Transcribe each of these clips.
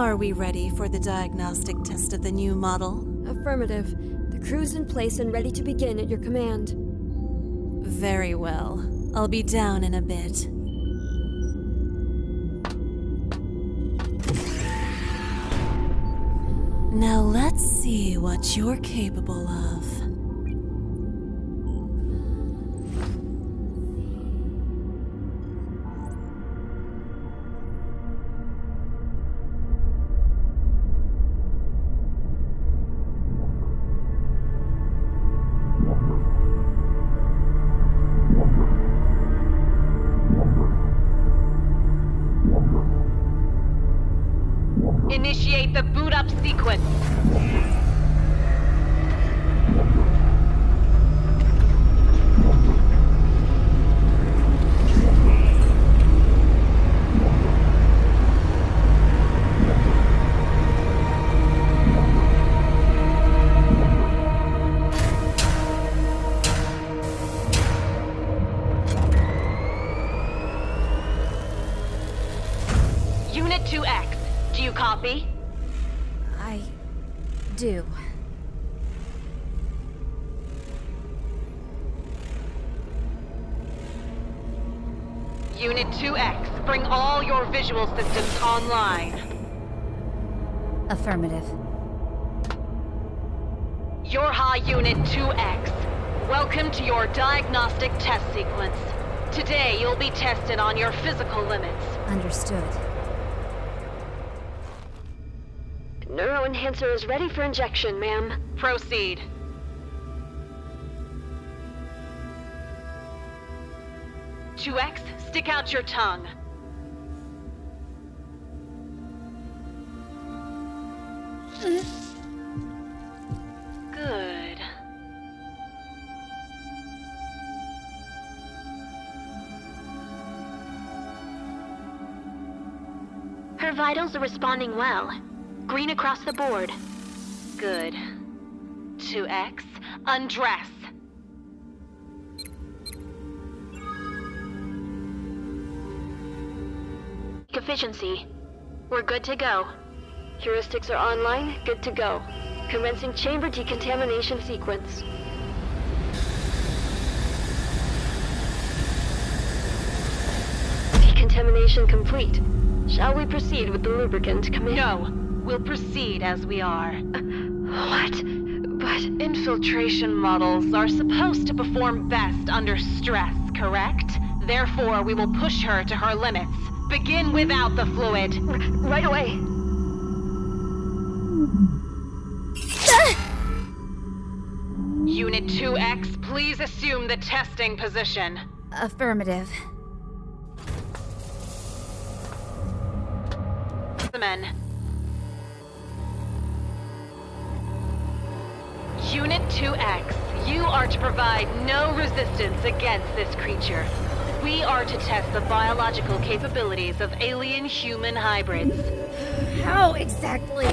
Are we ready for the diagnostic test of the new model? Affirmative. The crew's in place and ready to begin at your command. Very well. I'll be down in a bit. Now let's see what you're capable of. Initiate the boot up sequence. Unit 2X, do you copy? I do. Unit 2X, bring all your visual systems online. Affirmative. Yorha Unit 2X, welcome to your diagnostic test sequence. Today you'll be tested on your physical limits. Understood. Neuroenhancer is ready for injection, ma'am. Proceed. Two X, stick out your tongue. Good. Her vitals are responding well. Green across the board. Good. 2X, undress. Efficiency. We're good to go. Heuristics are online, good to go. Commencing chamber decontamination sequence. Decontamination complete. Shall we proceed with the lubricant, Commander? No, we'll proceed as we are. What? But... Infiltration models are supposed to perform best under stress, correct? Therefore, we will push her to her limits. Begin without the fluid. Right away. Unit 2X, please assume the testing position. Affirmative. Men. Unit 2X, you are to provide no resistance against this creature. We are to test the biological capabilities of alien-human hybrids. How exactly?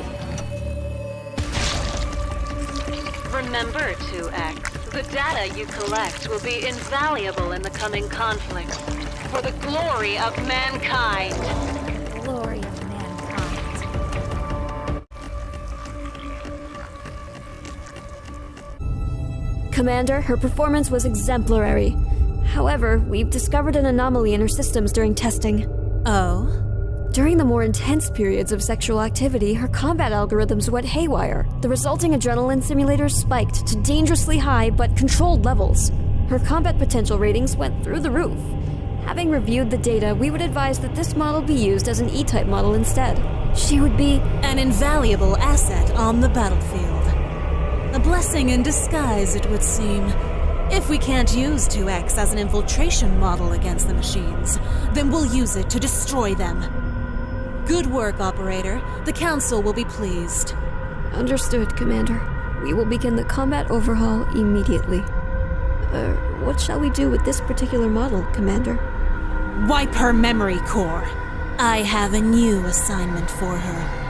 Remember, 2X, the data you collect will be invaluable in the coming conflicts. For the glory of mankind. Glory of mankind. Commander, her performance was exemplary. However, we've discovered an anomaly in her systems during testing. Oh? During the more intense periods of sexual activity, her combat algorithms went haywire. The resulting adrenaline simulators spiked to dangerously high but controlled levels. Her combat potential ratings went through the roof. Having reviewed the data, we would advise that this model be used as an E-type model instead. She would be an invaluable asset on the battlefield. A blessing in disguise, it would seem. If we can't use 2X as an infiltration model against the machines, then we'll use it to destroy them. Good work, Operator. The Council will be pleased. Understood, Commander. We will begin the combat overhaul immediately. What shall we do with this particular model, Commander? Wipe her memory core. I have a new assignment for her.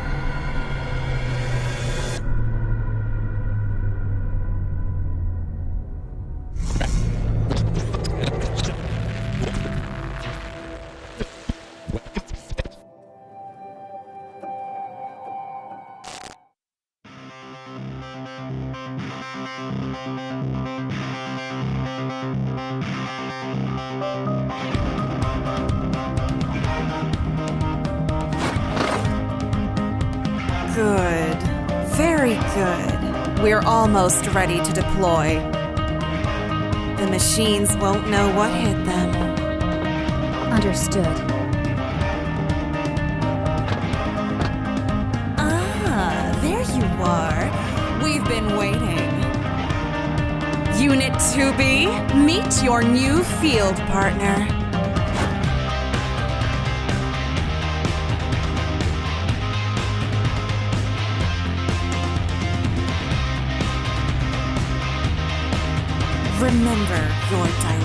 Good. Very good. We're almost ready to deploy. The machines won't know what hit them. Understood. Ah, there you are. We've been waiting. Unit 2B, meet your new field partner. Remember your direction.